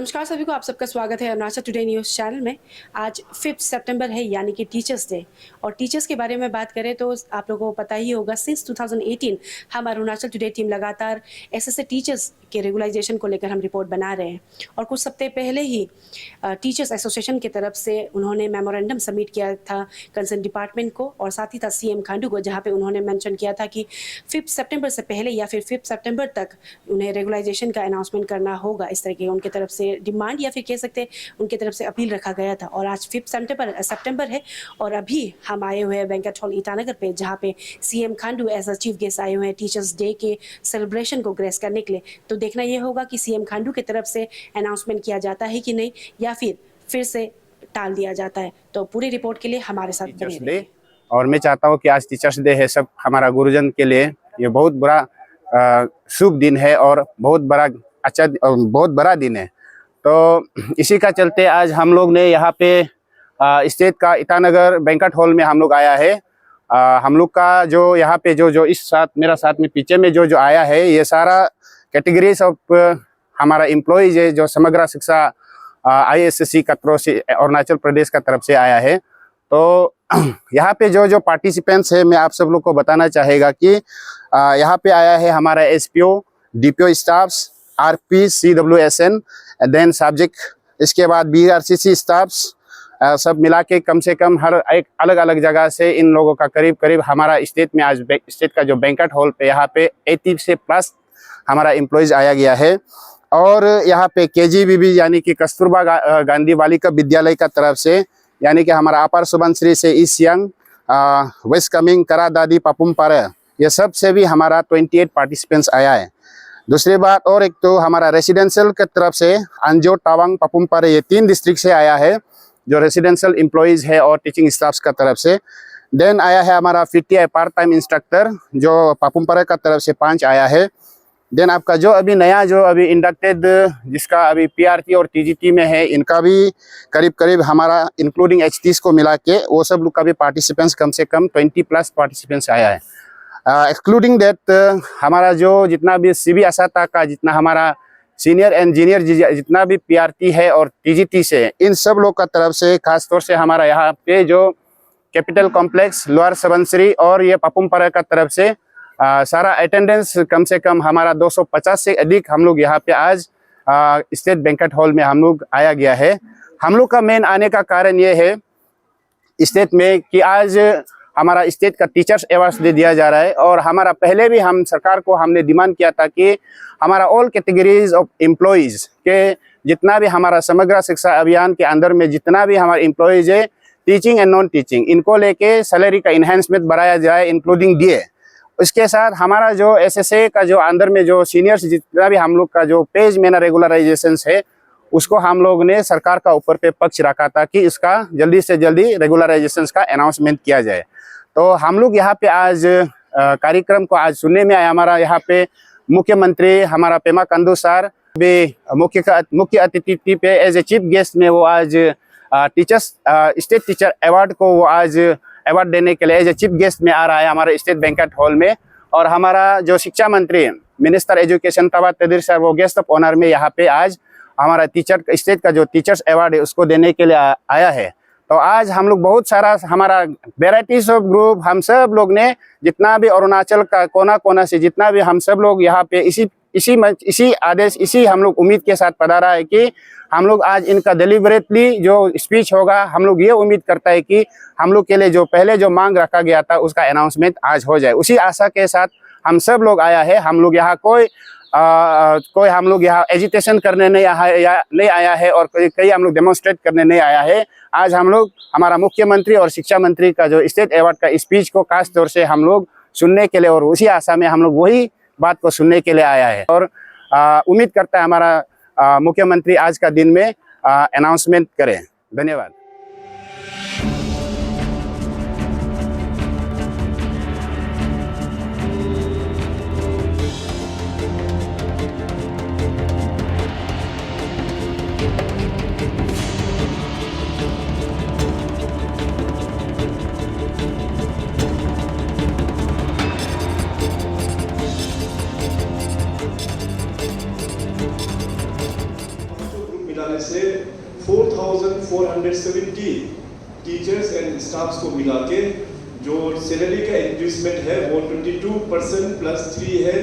नमस्कार सभी को, आप सबका स्वागत है अरुणाचल टुडे न्यूज़ चैनल में। आज 5 सितंबर है यानी कि टीचर्स डे। और टीचर्स के बारे में बात करें तो आप लोगों को पता ही होगा, सिंस 2018 हम अरुणाचल टुडे टीम लगातार ऐसे टीचर्स के रेगुलाइजेशन को लेकर हम रिपोर्ट बना रहे हैं। और कुछ हफ्ते पहले ही टीचर्स एसोसिएशन की तरफ से उन्होंने मेमोरेंडम सबमिट किया था कंसर्न डिपार्टमेंट को और साथ ही साथ सीएम खांडू को, जहाँ पे उन्होंने मेंशन किया था कि 5 सितंबर से पहले या फिर 5 सितंबर तक उन्हें रेगुलाइजेशन का अनाउंसमेंट करना होगा। इस तरह की उनके तरफ से डिमांड या फिर कह सकते हैं उनकी तरफ से अपील रखा गया था। और आज 5 सितंबर है और अभी हम आए हुए हैं बैंक्वेट हॉल ईटानगर पे, जहाँ पे CM Khandu as a chief guest आए हुए हैं टीचर्स डे के सेलिब्रेशन को ग्रेस करने के लिए। तो देखना ये होगा कि सीएम खांडू की तरफ से अनाउंसमेंट किया जाता है कि नहीं, या फिर से टाल दिया जाता है। तो पूरी रिपोर्ट के लिए हमारे साथ बने रहिए। और मैं चाहता हूँ कि आज टीचर्स डे है, सब हमारा गुरुजन के लिए ये बहुत बड़ा शुभ दिन है और बहुत बड़ा दिन है। तो इसी का चलते आज हम लोग ने यहाँ पे स्टेट का ईटानगर बैंक्वेट हॉल में हम लोग आया है। हम लोग का जो यहाँ पे जो इस साथ मेरा साथ में पीछे में जो आया है, ये सारा कैटेगरीज ऑफ हमारा एम्प्लॉयज है जो समग्र शिक्षा ISSC का तरफ से अरुणाचल प्रदेश का तरफ से आया है। तो यहाँ पे जो पार्टिसिपेंट्स है, मैं आप सब लोग को बताना चाहेगा कि यहाँ पे आया है हमारा SPO, DPO staffs, RP, CWSN, then subject, इसके बाद BRCC स्टाफ्स, सब मिला के कम से कम हर एक अलग अलग जगह से इन लोगों का करीब हमारा स्टेट में आज स्टेट का जो बैंक्वेट हॉल पे यहाँ पे 80 से प्लस हमारा एम्प्लॉयज आया गया है। और यहाँ पे KGBB यानी कि कस्तूरबा गांधी बालिका विद्यालय का तरफ से, यानी कि हमारा अपर सुबनसिरी से ईस्ट सियांग, वेस्ट कामेंग, करा दादी, पापुमपारे, ये सब से भी हमारा 28 पार्टिसिपेंट्स आया है। दूसरी बात और एक तो हमारा रेसिडेंशियल की तरफ से अंजो, टावांग, पापुमपारे, ये 3 डिस्ट्रिक्ट से आया है जो रेसिडेंशियल एम्प्लॉयज़ है और टीचिंग स्टाफ्स का तरफ से। देन आया है हमारा PTI पार्ट टाइम इंस्ट्रक्टर जो पापुमपारे का तरफ से 5 आया है। देन आपका जो अभी नया जो अभी इंडक्टेड जिसका अभी PRT और TGT में है, इनका भी करीब हमारा इंक्लूडिंग HTs को मिला के वो सब लोग का भी पार्टिसिपेंट्स कम से कम 20 प्लस पार्टिसिपेंट्स आया है। एक्सक्लूडिंग दैट हमारा जो जितना भी CB असाता का जितना हमारा सीनियर इंजीनियर जितना भी PRT है और TGT से, इन सब लोग का तरफ से खासतौर से हमारा यहाँ पे जो कैपिटल कॉम्प्लेक्स, लोअर सुबनसिरी और ये पापुमपारे का तरफ से सारा अटेंडेंस कम से कम हमारा 250 से अधिक हम लोग यहाँ पे आज स्टेट बैंक्वेट हॉल में हम लोग आया गया है। हम लोग का मेन आने का कारण ये है स्टेट में कि आज हमारा स्टेट का टीचर्स अवार्ड दे दिया जा रहा है। और हमारा पहले भी हम सरकार को हमने डिमांड किया था कि हमारा ऑल कैटेगरीज ऑफ एम्प्लॉयज़ के जितना भी हमारा समग्र शिक्षा अभियान के अंदर में जितना भी हमारे एम्प्लॉयज़ है, टीचिंग एंड नॉन टीचिंग, इनको लेके सैलरी का इन्हेंसमेंट बढ़ाया जाए इंक्लूडिंग DA। उसके साथ हमारा जो SSA का जो अंदर में जो सीनियर्स जितना भी हम लोग का जो पेज मैनर रेगुलराइजेशन है, उसको हम लोग ने सरकार का ऊपर पे पक्ष रखा था कि इसका जल्दी से जल्दी रेगुलराइजेशन का अनाउंसमेंट किया जाए। तो हम लोग यहाँ पे आज कार्यक्रम को आज सुनने में आया। हमारा यहाँ पे मुख्यमंत्री हमारा पेमा खांडू सर भी मुख्य अतिथि पे एज ए चीफ गेस्ट में वो आज टीचर्स स्टेट टीचर अवार्ड को वो आज अवार्ड देने के लिए एज ए चीफ गेस्ट में आ रहा है हमारे स्टेट बैंक्वेट हॉल में। और हमारा जो शिक्षा मंत्री मिनिस्टर एजुकेशन तवा तेदिर सर वो गेस्ट ऑफ ऑनर में यहाँ पे आज हमारा स्टेट का जो टीचर्स अवार्ड है उसको देने के लिए आया है। तो आज हम लोग बहुत सारा हमारा वेराइटीज ऑफ ग्रुप, हम सब लोग ने जितना भी अरुणाचल का कोना कोना से जितना भी हम सब लोग यहाँ पे इसी आदेश, इसी हम लोग उम्मीद के साथ पधारा है कि हम लोग आज इनका डिलीवरेटली जो स्पीच होगा, हम लोग ये उम्मीद करता है कि हम लोग के लिए जो पहले जो मांग रखा गया था उसका अनाउंसमेंट आज हो जाए। उसी आशा के साथ हम सब लोग आया है। हम लोग यहाँ कोई हम लोग यहाँ एजिटेशन करने नहीं आया है और कई हम लोग डेमोन्स्ट्रेट करने नहीं आया है। आज हम लोग हमारा मुख्यमंत्री और शिक्षा मंत्री का जो स्टेट अवार्ड का स्पीच को खास तौर से हम लोग सुनने के लिए और उसी आशा में हम लोग वही बात को सुनने के लिए आया है। और उम्मीद करता है हमारा मुख्यमंत्री आज का दिन में अनाउंसमेंट करें। धन्यवाद। 470 टीचर्स एंड स्टाफ्स को मिला के जो सैलरी का इंक्रीजमेंट है वो 22% प्लस 3 है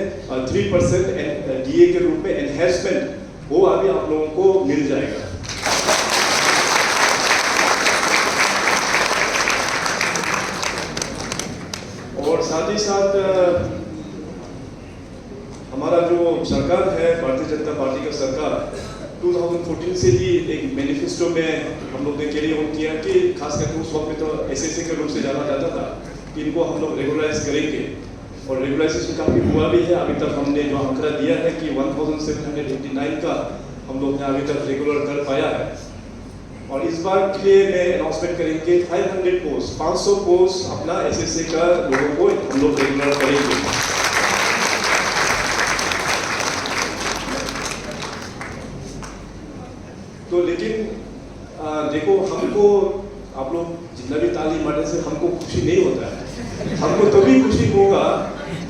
3% डीए के रूप में एनहेंसमेंट वो अभी आप लोगों को मिल जाएगा। और साथ ही साथ हमारा जो सरकार है भारतीय जनता पार्टी का सरकार 2014 से ही एक मैनिफेस्टो में हम लोग ने कैरी आउट किया कि खास करके उस वक्त में तो एसएससी के रूप से जाना जाता था कि इनको हम लोग रेगुलराइज करेंगे और रेगुलाइजेशन काफ़ी हुआ भी है। अभी तक हमने जो आंकड़ा दिया है कि 1789 का हम लोग ने अभी तक रेगुलर कर पाया है। और इस बार के लिए मैं अनाउंसमेंट करेंगे 500 पोस्ट 500 पोस्ट अपना एसएससी का लोगों को हम लोग रेगुलर करेंगे। तो लेकिन देखो हमको आप लोग जितना भी तालीम बांटने से हमको खुशी नहीं होता है। हमको तभी खुशी होगा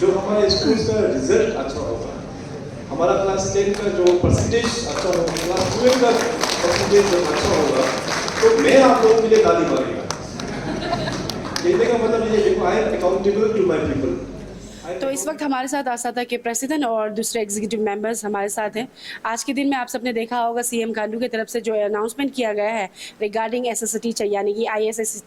जो हमारे स्कूल का रिजल्ट अच्छा होगा, हमारा क्लास 10 का जो परसेंटेज अच्छा होगा, क्लास 12 का परसेंटेज जब अच्छा होगा तो मैं आप लोगों के लिए ताली मारेगा। कहने का मतलब ये देखो I am accountable to my people. तो इस वक्त हमारे साथ आसाता के प्रेसिडेंट और दूसरे एग्जीक्यूटिव मेंबर्स हमारे साथ हैं। आज के दिन में आप सबने देखा होगा सीएम खांडू की तरफ से जो अनाउंसमेंट किया गया है रिगार्डिंग एसएससी टीचर यानी कि आईएसएससी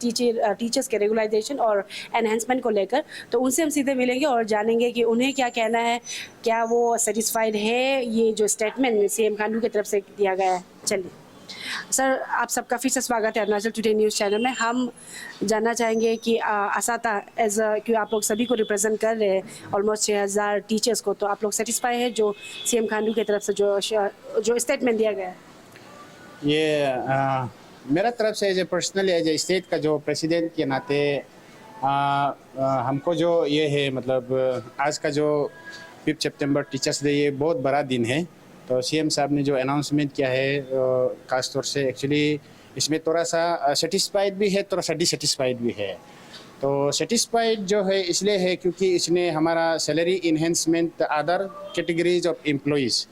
टीचर्स के रेगुलाइजेशन और एनहेंसमेंट को लेकर, तो उनसे हम सीधे मिलेंगे और जानेंगे कि उन्हें क्या कहना है, क्या वो सेटिस्फाइड है ये जो स्टेटमेंट सीएम खांडू की तरफ से दिया गया है। चलिए सर, आप सबका फिर से स्वागत है अरुणाचल टुडे न्यूज़ चैनल में। हम जानना चाहेंगे कि आसाता एज कि आप लोग सभी को रिप्रेजेंट कर रहे हैं ऑलमोस्ट 6000 टीचर्स को, तो आप लोग सेटिस्फाई है जो सीएम खांडू की तरफ से जो स्टेटमेंट दिया गया है? ये मेरा तरफ से as a personally as a state का जो प्रेसिडेंट के नाते हमको जो ये है मतलब आज का जो 5 सितंबर टीचर्स डे ये बहुत बड़ा दिन है। तो सीएम साहब ने जो अनाउंसमेंट किया है खास तौर से एक्चुअली इसमें थोड़ा सा सेटिस्फाइड भी है, थोड़ा सा डिससेटिस्फाइड भी है। तो सेटिस्फाइड जो है इसलिए है क्योंकि इसने हमारा salary enhancement other categories of employees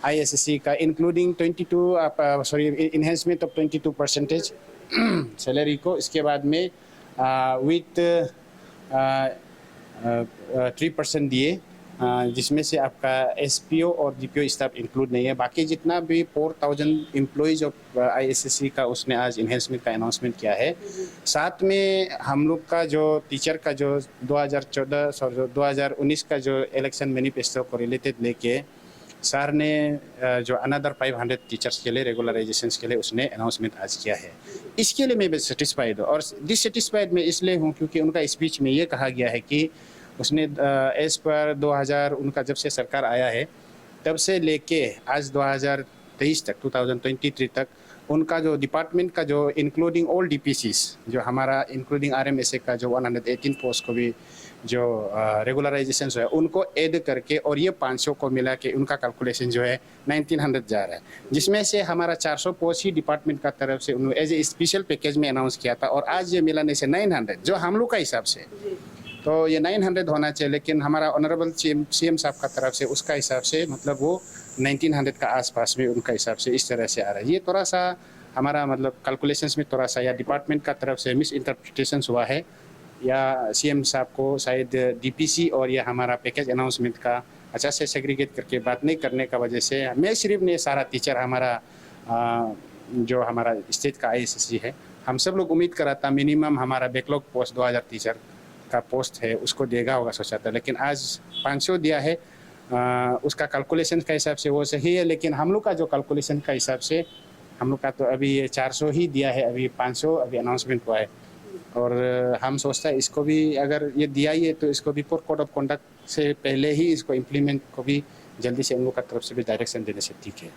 ISSC का इंक्लूडिंग 22 इन्हेंसमेंट ऑफ 22% सैलरी को, इसके बाद में विथ 3% दिए जिसमें से आपका एसपीओ और डीपीओ स्टाफ इंक्लूड नहीं है। बाकी जितना भी 4000 एम्प्लॉइज ऑफ आईएसएससी का उसने आज इन्हेंसमेंट का अनाउंसमेंट किया है। साथ में हम लोग का जो टीचर का जो 2019 का जो इलेक्शन मैनिफेस्टो को रिलेटेड लेके सर ने जो अनदर 500 टीचर्स के लिए रेगुलराइजेशन के लिए उसने अनाउंसमेंट आज किया है। इसके लिए मैं सेटिस्फाइड हूँ और डिससेटिस्फाइड मैं इसलिए हूँ क्योंकि उनका स्पीच में ये कहा गया है कि उसने एज पर 2000 उनका जब से सरकार आया है तब से लेके आज 2023 तक 2023 तक उनका जो डिपार्टमेंट का जो इंक्लूडिंग ऑल डीपीसीस जो हमारा इंक्लूडिंग आरएमएसए का जो 118 पोस्ट को भी जो रेगुलराइजेशन है उनको ऐड करके और ये 500 को मिला के उनका कैलकुलेशन जो है 1900 जा रहा है, जिसमें से हमारा 400 पोस्ट ही डिपार्टमेंट का तरफ से उन्होंने एज ए स्पेशल पैकेज में अनाउंस किया था और आज ये मिलाने से 900 जो हम लोग का हिसाब से तो ये 900 होना चाहिए, लेकिन हमारा ऑनरेबल सीएम साहब का तरफ से उसका हिसाब से मतलब वो 1900 का आसपास में उनका हिसाब से इस तरह से आ रहा है। ये थोड़ा सा हमारा मतलब कैलकुलेशंस में थोड़ा सा या डिपार्टमेंट का तरफ से मिस इंटरप्रिटेशन हुआ है या सीएम साहब को शायद डीपीसी और या हमारा पैकेज अनाउंसमेंट का अच्छा से सेग्रीगेट करके बात नहीं करने का वजह से मैं सिर्फ नहीं सारा टीचर हमारा जो हमारा स्टेट का आईएसएससी है हम सब लोग उम्मीद करा था मिनिमम हमारा बैकलॉग पोस्ट 2000 टीचर का पोस्ट है उसको देगा होगा सोचा था, लेकिन आज 500 दिया है। उसका कैलकुलेशन का हिसाब से वो सही है, लेकिन हम लोग का जो कैलकुलेशन का हिसाब से हम लोग का तो अभी ये 400 ही दिया है, अभी 500 अभी अनाउंसमेंट हुआ है और हम सोचता है इसको भी अगर ये दिया ही है तो इसको भी कोड ऑफ कंडक्ट से पहले ही इसको इम्प्लीमेंट को भी जल्दी से उन लोग का तरफ से भी डायरेक्शन देने से ठीक है।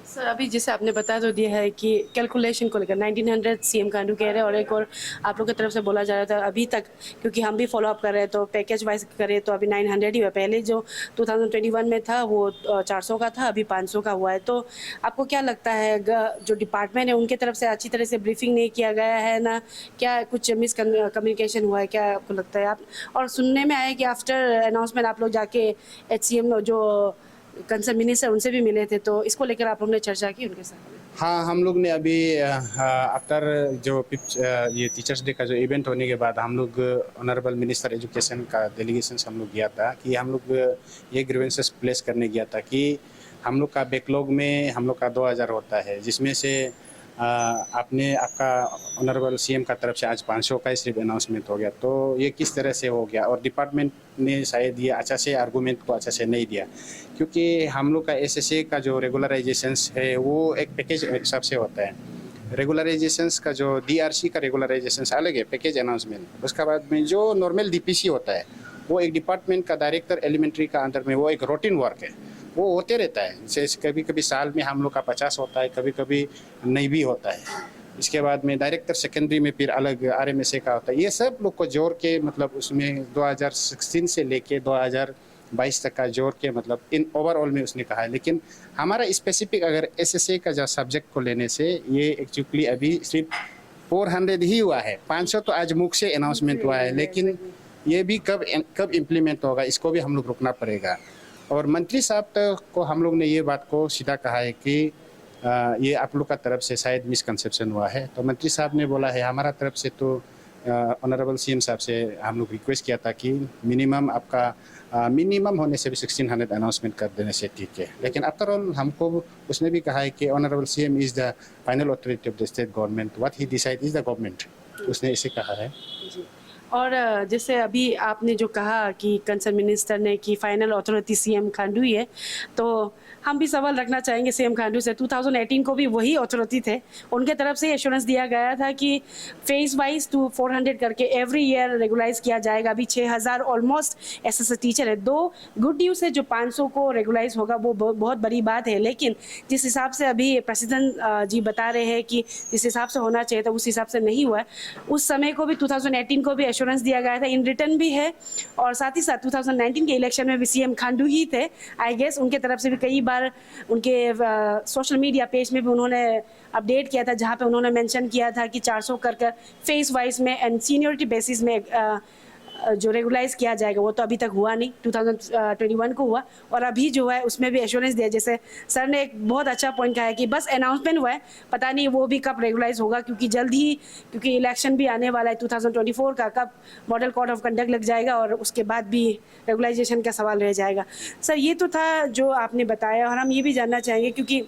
सर अभी जैसे आपने बता तो दिया है कि कैलकुलेशन को लेकर 1900 सीएम खांडू कह रहे हैं और एक और आप लोग की तरफ से बोला जा रहा था अभी तक क्योंकि हम भी फॉलो अप कर रहे हैं तो पैकेज वाइज करें तो अभी 900 ही हुआ। पहले जो 2021 में था वो 400 का था, अभी 500 का हुआ है। तो आपको क्या लगता है जो डिपार्टमेंट है उनके तरफ से अच्छी तरह से ब्रीफिंग नहीं किया गया है ना, क्या कुछ मिस कम्युनिकेशन हुआ है, क्या आपको लगता है? आप और सुनने में आया कि आफ्टर अनाउंसमेंट आप लोग जाके HCM जो कंसर्न मिनिस्टर उनसे भी मिले थे, तो इसको लेकर आप लोगों ने चर्चा की उनके साथ? हाँ, हम लोग ने अभी आफ्टर जो ये टीचर्स डे का जो इवेंट होने के बाद हम लोग ऑनरेबल मिनिस्टर एजुकेशन का डेलीगेशन हम लोग गया था कि हम लोग ये ग्रीवेंसेस प्लेस करने गया था कि हम लोग का बैकलॉग में हम लोग का 2000 होता है, जिसमें से आपका ऑनरेबल सीएम का तरफ से आज 500 का सिर्फ अनाउंसमेंट हो गया। तो ये किस तरह से हो गया, और डिपार्टमेंट ने शायद ये अच्छा से आर्गूमेंट को अच्छा से नहीं दिया, क्योंकि हम लोग का एसएसए का जो रेगुलराइजेशंस है वो एक पैकेज हिसाब से होता है। रेगुलराइजेशंस का जो डीआरसी का रेगुलराइजेशंस अलग है, पैकेज अनाउंसमेंट। उसके बाद में जो नॉर्मल डीपीसी होता है वो एक डिपार्टमेंट का डायरेक्टर एलिमेंट्री का अंदर में वो एक रूटीन वर्क है, वो होते रहता है। जैसे कभी कभी साल में हम लोग का 50 होता है, कभी कभी नहीं भी होता है। इसके बाद में डायरेक्टर सेकेंडरी में फिर अलग आरएमएसए का होता है। ये सब लोग को जोड़ के मतलब उसमें 2016 से लेके 2022 तक का जोड़ के मतलब इन ओवरऑल में उसने कहा है। लेकिन हमारा स्पेसिफिक अगर एसएसए का जो सब्जेक्ट को लेने से ये एक्चुअली अभी सिर्फ 400 ही हुआ है। 500 तो आज मुख से अनाउंसमेंट हुआ है, लेकिन ये भी कब इम्प्लीमेंट होगा इसको भी हम लोग रुकना पड़ेगा। और मंत्री साहब को हम लोग ने ये बात को सीधा कहा है कि ये आप लोग का तरफ से शायद मिसकंसेप्शन हुआ है। तो मंत्री साहब ने बोला है हमारा तरफ से तो ऑनरेबल सीएम साहब से हम लोग रिक्वेस्ट किया था कि मिनिमम आपका मिनिमम होने से भी 1600 अनाउंसमेंट कर देने से ठीक है। लेकिन आफ्टर ऑल हमको उसने भी कहा है कि honourable CM is the final authority of the state government, what he decide is the government, उसने इसे कहा है। और जैसे अभी आपने जो कहा कि कंसर्न मिनिस्टर ने कि फाइनल अथॉरिटी सीएम खांडू ही है, तो हम भी सवाल रखना चाहेंगे सीएम खांडू से। 2018 को भी वही अथॉरिटी थे, उनके तरफ से एश्योरेंस दिया गया था कि फेज वाइज 400 करके एवरी ईयर रेगुलाइज किया जाएगा। अभी 6000 ऑलमोस्ट एसएसए टीचर है। दो गुड न्यूज़ है, जो 500 को रेगुलाइज होगा वो बहुत बड़ी बात है। लेकिन जिस हिसाब से अभी प्रेसिडेंट जी बता रहे हैं कि जिस हिसाब से होना चाहिए था उस हिसाब से नहीं हुआ है। उस समय को भी 2018 को भी एश्योरेंस दिया गया था, इन रिटर्न भी है। और साथ ही साथ 2019 के इलेक्शन में भी सीएम खांडू ही थे आई गेस। उनके तरफ से भी कई बार उनके सोशल मीडिया पेज में भी उन्होंने अपडेट किया था, जहां पे उन्होंने मेंशन किया था कि 400 कर फेस वाइज में एंड सीनियरिटी बेसिस में जो रेगुलाइज किया जाएगा। वो तो अभी तक हुआ नहीं, 2021 को हुआ। और अभी जो है उसमें भी एश्योरेंस दिया। जैसे सर ने एक बहुत अच्छा पॉइंट कहा है कि बस अनाउंसमेंट हुआ है, पता नहीं वो भी कब रेगुलाइज होगा, क्योंकि इलेक्शन भी आने वाला है 2024 का, कब मॉडल कोड ऑफ कंडक्ट लग जाएगा और उसके बाद भी रेगुलाइजेशन का सवाल रह जाएगा। सर ये तो था जो आपने बताया, और हम ये भी जानना चाहेंगे क्योंकि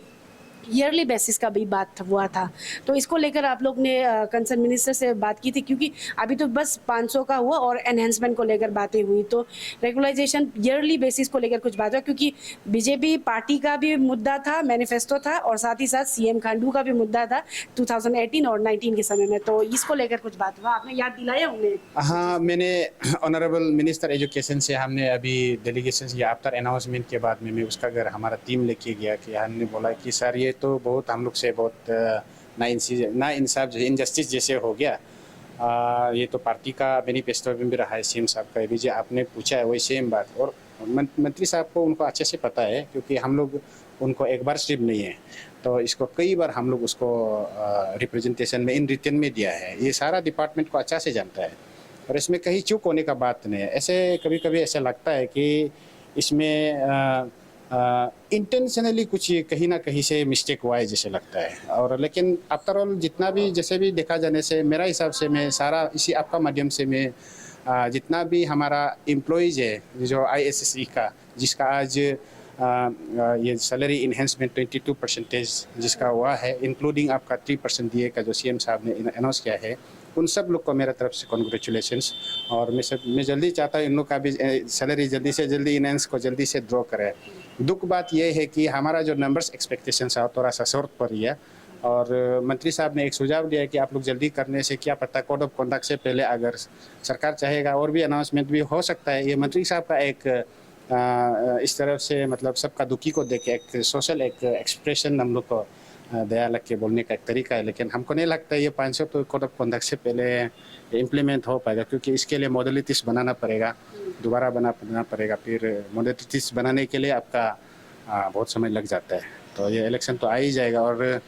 ईयरली बेसिस का भी बात हुआ था, तो इसको लेकर आप लोग ने कंसर्न मिनिस्टर से बात की थी, क्योंकि अभी तो बस 500 का हुआ और एनहेंसमेंट को लेकर बातें हुई। तो रेगुलाइजेशन ईयरली बेसिस को लेकर कुछ बात हुआ, क्योंकि बीजेपी पार्टी का भी मुद्दा था, मैनिफेस्टो था, और साथ ही साथ सीएम खांडू का भी मुद्दा था 2018 और 19 के समय में। तो इसको लेकर कुछ बात हुआ, आपने याद दिलाया उन्हें? हाँ, मैंने ऑनरेबल मिनिस्टर एजुकेशन से हमने अभी डेलीगेशन या आफ्टर अनाउंसमेंट के बाद में मैं उसका घर हमारा टीम लेके गया कि हमने बोला कि सर ये तो बहुत हम लोग से बहुत नाइंसाफ इनजस्टिस जैसे हो गया। ये तो पार्टी का मैनिफेस्टो में भी रहा है सीएम साहब का, जो आपने पूछा है वही सेम बात। और मंत्री साहब को उनको अच्छे से पता है, क्योंकि हम लोग उनको एक बार सिर्फ नहीं है, तो इसको कई बार हम लोग उसको रिप्रेजेंटेशन में इन रिटर्न में दिया है। ये सारा डिपार्टमेंट को अच्छा से जानता है और इसमें कहीं चूक होने का बात नहीं है। ऐसे कभी कभी ऐसा लगता है कि इसमें इंटेंशनली कुछ कहीं ना कहीं से मिस्टेक हुआ है जैसे लगता है। और लेकिन आफ्टर ऑल जितना भी जैसे भी देखा जाने से मेरा हिसाब से मैं सारा इसी आपका माध्यम से मैं जितना भी हमारा एम्प्लॉयज़ है जो ISSE का, जिसका आज ये सैलरी इन्हेंसमेंट 22% जिसका हुआ है, इंक्लूडिंग आपका 3% DA का जो सीएम साहब ने अनाउंस किया है, उन सब लोग को मेरा तरफ से कॉन्ग्रेचुलेशंस। और मैं जल्दी चाहता हूँ इन लोग का भी सैलरी जल्दी से जल्दी इनहेंस को जल्दी से ड्रॉ करें। दुख बात यह है कि हमारा जो नंबर्स एक्सपेक्टेशंस है थोड़ा सा शॉर्ट पड़ रही है। और मंत्री साहब ने एक सुझाव दिया है कि आप लोग जल्दी करने से क्या पता कोड ऑफ कंडक्ट से पहले अगर सरकार चाहेगा और भी अनाउंसमेंट भी हो सकता है। ये मंत्री साहब का एक इस तरफ से मतलब सबका दुखी को देख के एक सोशल एक एक्सप्रेशन हम लोग को दया लग के बोलने का एक तरीका है। लेकिन हमको नहीं लगता ये 500 तो कोड ऑफ कंडक्ट से पहले इम्प्लीमेंट हो पाएगा, क्योंकि इसके लिए मॉडलिटीज़ बनाना पड़ेगा, दोबारा बनाना पड़ेगा। फिर मॉडलिटीज़ बनाने के लिए आपका बहुत समय लग जाता है। तो ये इलेक्शन तो आ ही जाएगा, और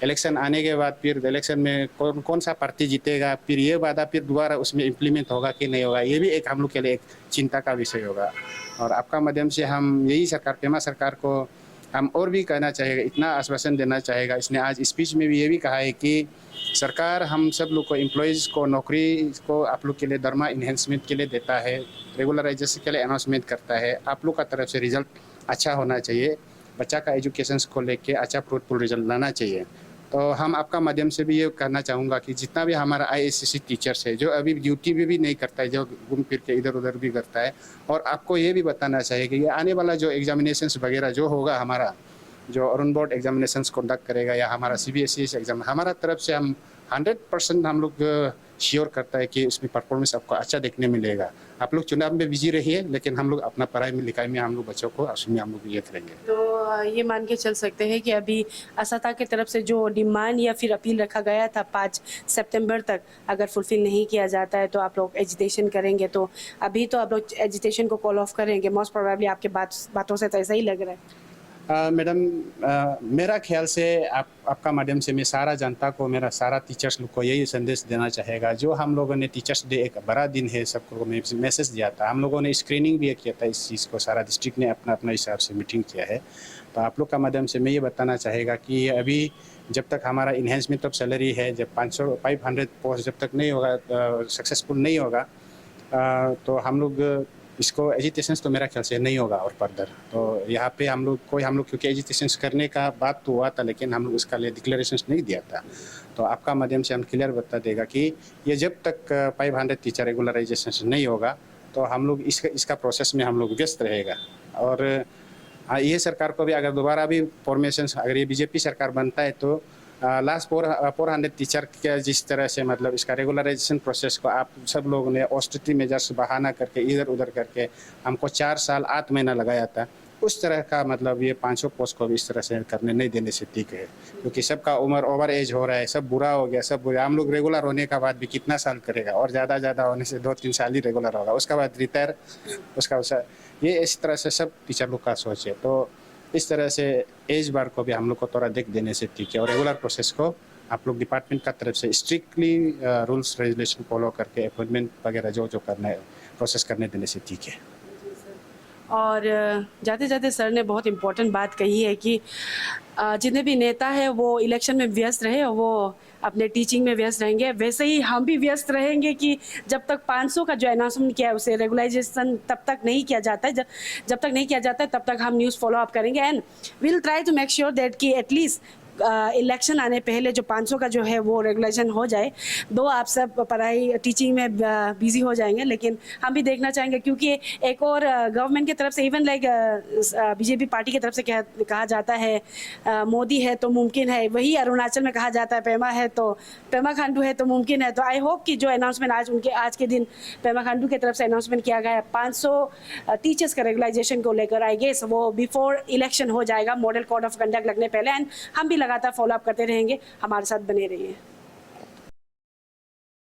इलेक्शन आने के बाद फिर इलेक्शन में कौन सा पार्टी जीतेगा, फिर ये वादा फिर दोबारा उसमें इम्प्लीमेंट होगा कि नहीं होगा, ये भी एक हम लोग के लिए एक चिंता का विषय होगा। और आपका माध्यम से हम यही सरकार पेमा सरकार को हम और भी कहना चाहेगा, इतना आश्वासन देना चाहेगा। इसने आज स्पीच में भी ये भी कहा है कि सरकार हम सब लोग को, एम्प्लॉयज़ को, नौकरी को आप लोग के लिए दरमा इन्हेंसमेंट के लिए देता है, रेगुलराइजेशन के लिए अनाउंसमेंट करता है। आप लोग का तरफ से रिजल्ट अच्छा होना चाहिए, बच्चा का एजुकेशन को लेके अच्छा फ्रूटफुल रिजल्ट लाना चाहिए। तो हम आपका माध्यम से भी ये कहना चाहूँगा कि जितना भी हमारा ISCC टीचर्स है, जो अभी ड्यूटी में भी नहीं करता है, जो घूम फिर के इधर उधर भी करता है, और आपको ये भी बताना चाहिए कि ये आने वाला जो एग्जामिनेशंस वगैरह जो होगा, हमारा जो अरुण बोर्ड एग्जामिनेशंस कंडक्ट करेगा या हमारा CBSE एग्जाम, हमारा तरफ से हम 100% हम लोग श्योर करता है कि उसमें परफॉर्मेंस आपको अच्छा देखने मिलेगा। आप लोग चुनाव में बिजी रहिए, लेकिन हम लोग अपना पढ़ाई में लिखाई में हम लोग बच्चों को उसमें हम लोग ये करेंगे। तो ये मान के चल सकते हैं कि अभी असता की तरफ से जो डिमांड या फिर अपील रखा गया था 5 सितंबर तक, अगर फुलफिल नहीं किया जाता है तो आप लोग एजिटेशन करेंगे। तो अभी तो आप लोग एजिटेशन को कॉल ऑफ करेंगे मोस्ट प्रोबेबली, आपके बातों से तो ऐसा ही लग रहा है। मैडम, मेरा ख्याल से आपका माध्यम से मैं सारा जनता को, मेरा सारा टीचर्स लोग को यही संदेश देना चाहेगा। जो हम लोगों ने टीचर्स डे एक बड़ा दिन है, सबको मैसेज दिया था, हम लोगों ने स्क्रीनिंग भी किया था इस चीज़ को, सारा डिस्ट्रिक्ट ने अपना अपना हिसाब से मीटिंग किया है। तो आप लोग का माध्यम से मैं ये बताना चाहेगा कि अभी जब तक हमारा इन्हेंसमेंट ऑफ सैलरी है, जब 500 पोस्ट जब तक नहीं होगा, सक्सेसफुल नहीं होगा, तो हम लोग इसको एजुटेशन तो मेरा ख्याल से नहीं होगा और फर्दर। तो यहाँ पे हम लोग क्योंकि एजुटेशन करने का बात तो हुआ था, लेकिन हम लोग इसका लिए डिक्लेरेशन नहीं दिया था। तो आपका माध्यम से हम क्लियर बता देगा कि ये जब तक 500 टीचर रेगुलराइजेशन नहीं होगा, तो हम लोग इसका प्रोसेस में हम लोग व्यस्त रहेगा। और ये सरकार को भी अगर दोबारा भी फॉर्मेशन, अगर ये BJP सरकार बनता है, तो लास्ट 400 टीचर के जिस तरह से मतलब इसका रेगुलराइजेशन प्रोसेस को आप सब लोगों ने ऑस्टिटी मेजर्स बहाना करके इधर उधर करके हमको 4 साल 8 महीना लगाया था, उस तरह का मतलब ये 500 पोस्ट को भी इस तरह से करने नहीं देने से ठीक है। क्योंकि सबका उम्र ओवर एज हो रहा है, सब बुरा हो गया, सब बुरा। हम लोग रेगुलर होने का बाद भी कितना साल करेगा, और ज़्यादा होने से 2-3 साल ही रेगुलर होगा, उसका बाद रिटायर, उसका ये इस तरह से सब टीचर लोग का सोच है। तो इस तरह से एज बार को भी हम लोग को थोड़ा देख देने से ठीक है, और रेगुलर प्रोसेस को आप लोग डिपार्टमेंट का तरफ से स्ट्रिक्टली रूल्स रेगुलेशन फॉलो करके अपॉइंटमेंट वगैरह जो करना है प्रोसेस करने देने से ठीक है। और जाते जाते सर ने बहुत इम्पोर्टेंट बात कही है कि जितने भी नेता हैं वो इलेक्शन में व्यस्त रहे और वो अपने टीचिंग में व्यस्त रहेंगे। वैसे ही हम भी व्यस्त रहेंगे कि जब तक 500 का जो अनाउंसमेंट किया है उसे रेगुलाइजेशन तब तक नहीं किया जाता है, जब तक नहीं किया जाता है तब तक हम न्यूज़ फॉलो अप करेंगे। And will try to make sure that कि एटलीस्ट इलेक्शन आने पहले जो 500 का जो है वो रेगुलेशन हो जाए। दो आप सब पढ़ाई टीचिंग में बिजी हो जाएंगे, लेकिन हम भी देखना चाहेंगे क्योंकि एक और गवर्नमेंट की तरफ से, इवन लाइक BJP पार्टी की तरफ से कहा जाता है मोदी है तो मुमकिन है, वही अरुणाचल में कहा जाता है पेमा खांडू है तो मुमकिन है। तो आई होप कि जो अनाउंसमेंट आज के दिन पेमा खांडू की तरफ से अनाउंसमेंट किया गया है 500 टीचर्स का रेगुलाइजेशन को लेकर, आई गेस वो बिफोर इलेक्शन हो जाएगा, मॉडल कोड ऑफ कंडक्ट लगने पहले। एंड हम भी लगातार फॉलो अप करते रहेंगे, हमारे साथ बने रहिए।